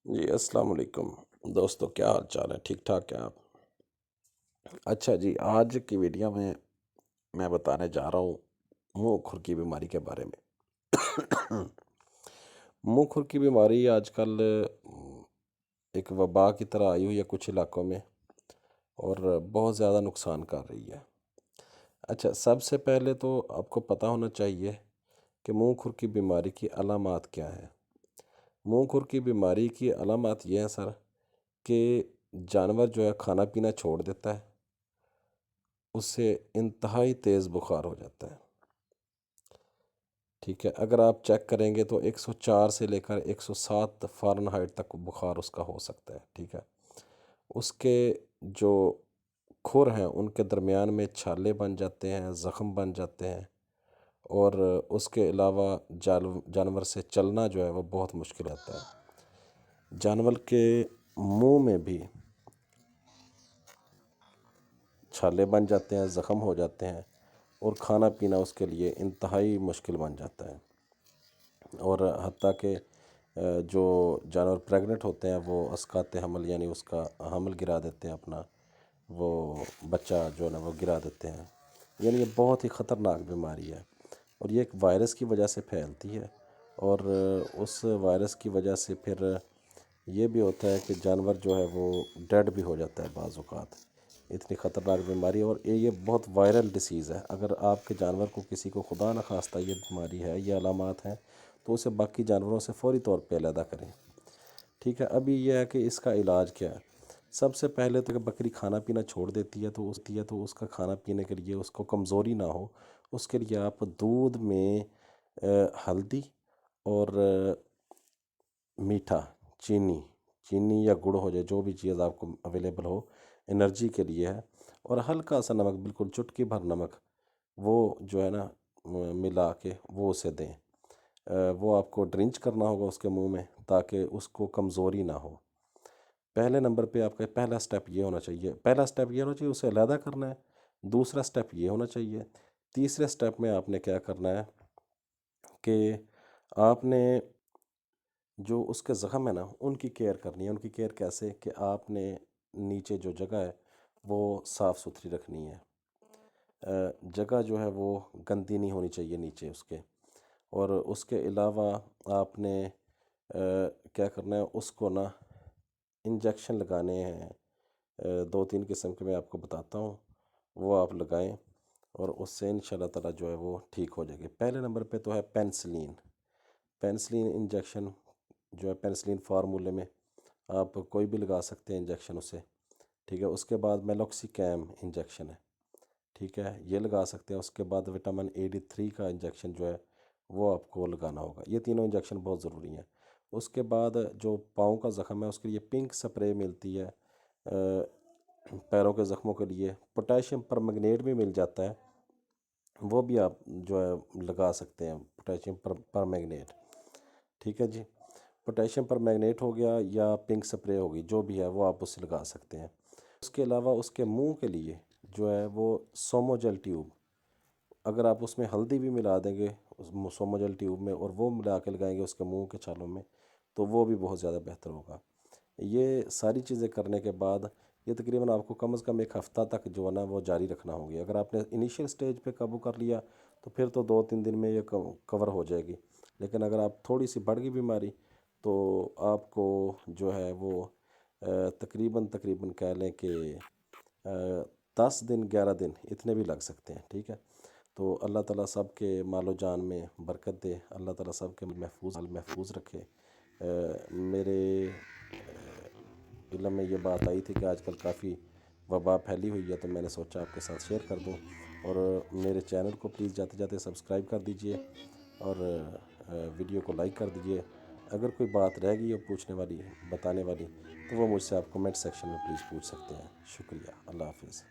جی السلام علیکم دوستو، کیا حال چال ہے؟ ٹھیک ٹھاک ہے آپ؟ اچھا جی، آج کی ویڈیو میں بتانے جا رہا ہوں منہ کھر کی بیماری کے بارے میں۔ منہ کھر کی بیماری آج کل ایک وبا کی طرح آئی ہوئی ہے کچھ علاقوں میں، اور بہت زیادہ نقصان کر رہی ہے۔ اچھا، سب سے پہلے تو آپ کو پتہ ہونا چاہیے کہ منہ کھر کی بیماری کی علامات کیا ہیں۔ منہ کھر کی بیماری کی علامات یہ ہیں سر کہ جانور جو ہے کھانا پینا چھوڑ دیتا ہے، اس سے انتہائی تیز بخار ہو جاتا ہے۔ ٹھیک ہے، اگر آپ چیک کریں گے تو 104 سے لے کر 107 فارن ہائٹ تک بخار اس کا ہو سکتا ہے۔ ٹھیک ہے، اس کے جو کھر ہیں ان کے درمیان میں چھالے بن جاتے ہیں، زخم بن جاتے ہیں، اور اس کے علاوہ جانور سے چلنا جو ہے وہ بہت مشکل ہوتا ہے۔ جانور کے منہ میں بھی چھالے بن جاتے ہیں، زخم ہو جاتے ہیں، اور کھانا پینا اس کے لیے انتہائی مشکل بن جاتا ہے۔ اور حتیٰ کہ جو جانور پریگننٹ ہوتے ہیں وہ اسقاط حمل، یعنی اس کا حمل گرا دیتے ہیں، اپنا وہ بچہ جو ہے نا وہ گرا دیتے ہیں۔ یعنی یہ بہت ہی خطرناک بیماری ہے، اور یہ ایک وائرس کی وجہ سے پھیلتی ہے، اور اس وائرس کی وجہ سے پھر یہ بھی ہوتا ہے کہ جانور جو ہے وہ ڈیڈ بھی ہو جاتا ہے بعض اوقات۔ اتنی خطرناک بیماری ہے، اور یہ بہت وائرل ڈیسیز ہے۔ اگر آپ کے جانور کو کسی کو خدا نخواستہ یہ بیماری ہے، یہ علامات ہیں، تو اسے باقی جانوروں سے فوری طور پہ علیحدہ کریں۔ ٹھیک ہے، ابھی یہ ہے کہ اس کا علاج کیا ہے۔ سب سے پہلے تو کہ بکری کھانا پینا چھوڑ دیتی ہے تو اس کا کھانا پینے کے لیے اس کو کمزوری نہ ہو، اس کے لیے آپ دودھ میں ہلدی اور میٹھا، چینی یا گڑ ہو جائے، جو بھی چیز آپ کو اویلیبل ہو، انرجی کے لیے ہے، اور ہلکا سا نمک، بالکل چٹکی بھر نمک، وہ جو ہے نا ملا کے وہ اسے دیں۔ وہ آپ کو ڈرنچ کرنا ہوگا اس کے منہ میں، تاکہ اس کو کمزوری نہ ہو۔ پہلے نمبر پہ آپ کا پہلا سٹیپ یہ ہونا چاہیے، اسے علیحدہ کرنا ہے۔ دوسرا سٹیپ یہ ہونا چاہیے۔ تیسرے سٹیپ میں آپ نے کیا کرنا ہے کہ آپ نے جو اس کے زخم ہے نا ان کی کیئر کرنی ہے۔ ان کی کیئر کیسے کہ آپ نے نیچے جو جگہ ہے وہ صاف ستھری رکھنی ہے۔ جگہ جو ہے وہ گندی نہیں ہونی چاہیے نیچے اس کے، اور اس کے علاوہ آپ نے کیا کرنا ہے، اس کو نا انجیکشن لگانے ہیں، 2-3 قسم کے میں آپ کو بتاتا ہوں، وہ آپ لگائیں، اور اس سے انشاءاللہ تعالیٰ جو ہے وہ ٹھیک ہو جائے گی۔ پہلے نمبر پہ تو ہے پینسلین انجیکشن، جو ہے پینسلین فارمولے میں آپ کوئی بھی لگا سکتے ہیں انجیکشن اسے۔ ٹھیک ہے، اس کے بعد میلوکسی کیم انجیکشن ہے، ٹھیک ہے، یہ لگا سکتے ہیں۔ اس کے بعد وٹامن AD3 کا انجیکشن جو ہے وہ آپ کو لگانا ہوگا۔ یہ تینوں انجیکشن بہت ضروری ہیں۔ اس کے بعد جو پاؤں کا زخم ہے اس کے لیے پنک سپرے ملتی ہے، پیروں کے زخموں کے لیے پوٹاشیم پرمنگنیٹ بھی مل جاتا ہے، وہ بھی آپ جو ہے لگا سکتے ہیں، پوٹاشیم پرمنگنیٹ۔ ٹھیک ہے جی، پوٹاشیم پرمنگنیٹ ہو گیا یا پنک سپرے ہوگی، جو بھی ہے وہ آپ اسے لگا سکتے ہیں۔ اس کے علاوہ اس کے منہ کے لیے جو ہے وہ سوموجل ٹیوب، اگر آپ اس میں ہلدی بھی ملا دیں گے اس سوموجل ٹیوب میں، اور وہ ملا کے لگائیں گے اس کے منہ کے چھالوں میں، تو وہ بھی بہت زیادہ بہتر ہوگا۔ یہ ساری چیزیں کرنے کے بعد یہ تقریباً آپ کو کم از کم 1 ہفتہ تک جو ہے نا وہ جاری رکھنا ہوگی۔ اگر آپ نے انیشیل سٹیج پہ قابو کر لیا تو پھر تو 2-3 دن میں یہ کور ہو جائے گی، لیکن اگر آپ تھوڑی سی بڑھ گئی بیماری تو آپ کو جو ہے وہ تقریباً کہہ لیں کہ 10 دن 11 دن اتنے بھی لگ سکتے ہیں۔ ٹھیک ہے، تو اللہ تعالیٰ سب کے مال و جان میں برکت دے، اللہ تعالیٰ سب کے محفوظ رکھے۔ میرے علم میں یہ بات آئی تھی کہ آج کل کافی وبا پھیلی ہوئی ہے، تو میں نے سوچا آپ کے ساتھ شیئر کر دوں، اور میرے چینل کو پلیز جاتے جاتے سبسکرائب کر دیجئے، اور ویڈیو کو لائک کر دیجئے۔ اگر کوئی بات رہ گئی ہو پوچھنے والی، بتانے والی، تو وہ مجھ سے آپ کمنٹ سیکشن میں پلیز پوچھ سکتے ہیں۔ شکریہ، اللہ حافظ۔